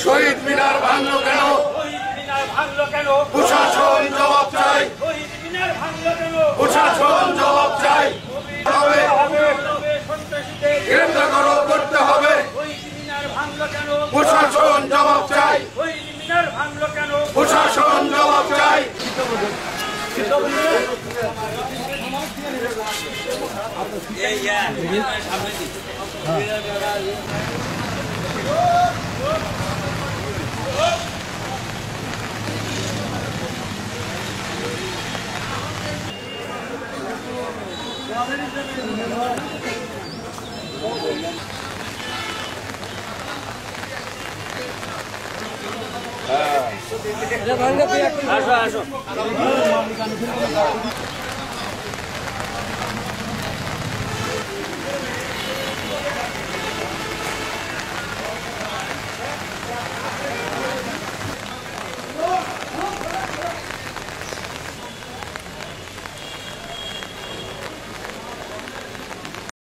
শহীদ মিনার ভাঙলো কেন? প্রশাসন জবাব চাই। প্রশাসন জবাব চাই। গ্রেফতার করো, করতে হবে। প্রশাসন জবাব চাই। প্রশাসন জবাব চাই। আসো আসো।